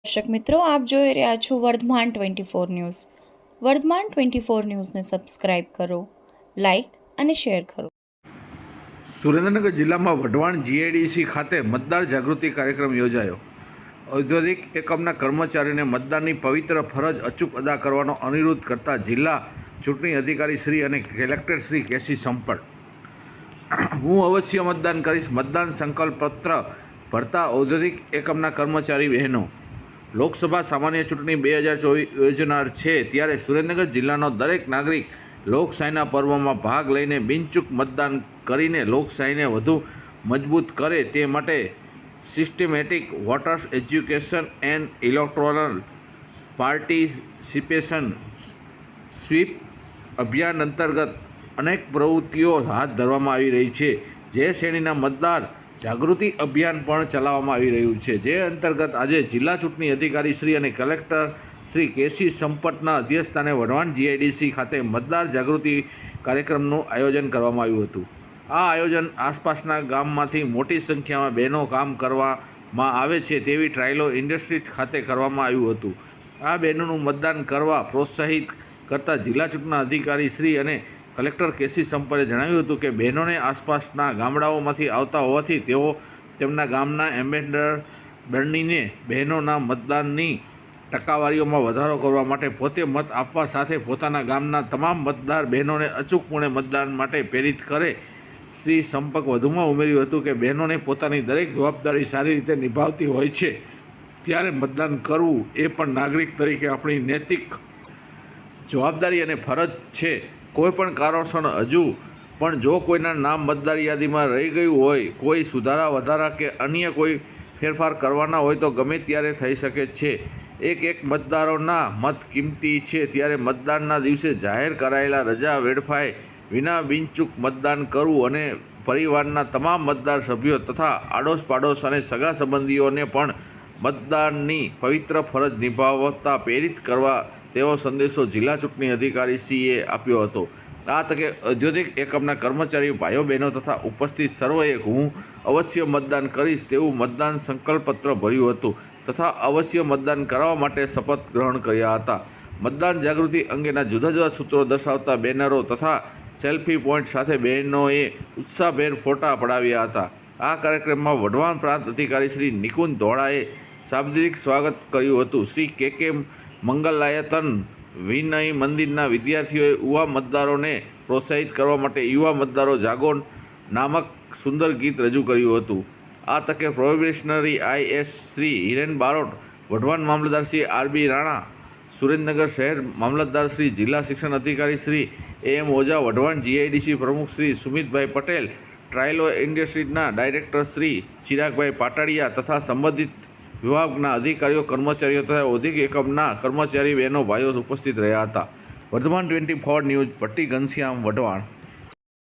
દર્શક મિત્રો, આપ જોઈ રહ્યા છો વર્ધમાન 24 ન્યૂઝ. વર્ધમાન 24 ન્યૂઝને સબસ્ક્રાઇબ કરો, લાઇક અને શેર કરો. સુરેન્દ્રનગર જિલ્લામાં વઢવાણ જીઆઈડીસી ખાતે મતદાર જાગૃતિ કાર્યક્રમ યોજાયો. ઔદ્યોગિક એકમના કર્મચારીઓને મતદાનની પવિત્ર ફરજ અચૂક અદા કરવાનો અનુરોધ કરતા જિલ્લા ચૂંટણી અધિકારી શ્રી અને કલેક્ટર શ્રી કેસી સંપટ. હું અવશ્ય મતદાન કરીશ. મતદાન સંકલ્પ પત્ર ભરતા ઔદ્યોગિક એકમના કર્મચારી બહેનો. લોકસભા સામાન્ય ચૂંટણી 2024 યોજનાર છે, ત્યારે સુરેન્દ્રનગર જિલ્લાનો દરેક નાગરિક લોકશાહીના પર્વમાં ભાગ લઈને બિનચૂક મતદાન કરીને લોકશાહીને વધુ મજબૂત કરે તે માટે systematic voters education and electoral participation sweep અભિયાન અંતર્ગત અનેક પ્રવૃત્તિઓ હાથ ધરવામાં આવી રહી છે. જે શ્રેણીના મતદાર જાગૃતિ અભિયાન પણ ચલાવવામાં આવી રહ્યું છે, જે અંતર્ગત આજે જિલ્લા ચૂંટણી અધિકારી શ્રી અને કલેક્ટર શ્રી કેસી સંપટના અધ્યક્ષસ્થાને વઢવાણ જીઆઈડીસી ખાતે મતદાર જાગૃતિ કાર્યક્રમનું આયોજન કરવામાં આવ્યું હતું. આ આયોજન આસપાસના ગામમાંથી મોટી સંખ્યામાં બહેનો કામ કરવામાં આવે છે તેવી ટ્રાયલો ઇન્ડસ્ટ્રી ખાતે કરવામાં આવ્યું હતું. આ બહેનોનું મતદાન કરવા પ્રોત્સાહિત કરતા જિલ્લા ચૂંટણી અધિકારી શ્રી અને કલેક્ટર કેસી સંપરે જણાવ્યું હતું કે બહેનોને આસપાસના ગામડાઓમાંથી આવતા હોવાથી તેઓ તેમના ગામના એમ્બેસેડર બનીને બહેનોના મતદાનની ટકાવારીઓમાં વધારો કરવા માટે પોતે મત આપવા સાથે પોતાના ગામના તમામ મતદાર બહેનોને અચૂકપણે મતદાન માટે પ્રેરિત કરે. શ્રી સંપર્ક વધુમાં ઉમેર્યું હતું કે બહેનોને પોતાની દરેક જવાબદારી સારી રીતે નિભાવતી હોય છે, ત્યારે મતદાન કરવું એ પણ નાગરિક તરીકે આપણી નૈતિક જવાબદારી અને ફરજ છે. કોઈપણ કારણસર હજુ પણ જો કોઈના નામ મતદાર યાદીમાં રહી ગયું હોય, કોઈ સુધારા વધારા કે અન્ય કોઈ ફેરફાર કરવાના હોય તો ગમે ત્યારે થઈ શકે છે. એક મતદારોના મત કિંમતી છે, ત્યારે મતદાનના દિવસે જાહેર કરાયેલા રજા વેડફાય વિના બિનચૂક મતદાન કરવું અને પરિવારના તમામ મતદાર સભ્યો તથા આડોશ પાડોશ અને સગા સંબંધીઓને પણ મતદાનની પવિત્ર ફરજ નિભાવતા પ્રેરિત કરવા તેવો સંદેશો જિલ્લા ચૂંટણી અધિકારી શ્રીએ આપ્યો હતો. આ તકે ઔદ્યોગિક એકમના કર્મચારી ભાઈઓ બહેનો તથા ઉપસ્થિત સર્વેએ હું અવશ્ય મતદાન કરીશ તેવું મતદાન સંકલ્પપત્ર ભર્યું હતું તથા અવશ્ય મતદાન કરવા માટે શપથ ગ્રહણ કર્યા હતા. મતદાન જાગૃતિ અંગેના જુદા જુદા સૂત્રો દર્શાવતા બેનરો તથા સેલ્ફી પોઈન્ટ સાથે બહેનોએ ઉત્સાહભેર ફોટા પડાવ્યા હતા. આ કાર્યક્રમમાં વઢવાણ પ્રાંત અધિકારી શ્રી નિકુંજ ધોળાએ શાબ્દિક સ્વાગત કર્યું હતું. શ્રી કે મંગલાયતન વિનય મંદિરના વિદ્યાર્થીઓએ યુવા મતદારોને પ્રોત્સાહિત કરવા માટે યુવા મતદારો જાગો નામક સુંદર ગીત રજૂ કર્યું હતું. આ તકે probationary IS Shri Hiren Barot, Wadhwan Mamlatdar Shri RB Rana, Surendranagar શહેર મામલતદાર શ્રી, જિલ્લા શિક્ષણ અધિકારી શ્રી AM ઓઝા, વઢવાણ જીઆઈડીસી પ્રમુખ શ્રી સુમિતભાઈ પટેલ, ટ્રાયલો ઇન્ડસ્ટ્રીના ડાયરેક્ટર શ્રી ચિરાગભાઈ પાટાડિયા તથા સંબંધિત વિભાગના અધિકારીઓ, કર્મચારીઓ તથા ઔદ્યોગિક એકમના કર્મચારી બહેનો ભાઈઓ ઉપસ્થિત રહ્યા હતા. વર્ધમાન 24 ન્યૂઝ, પટ્ટી ઘનશ્યામ, વઢવાણ.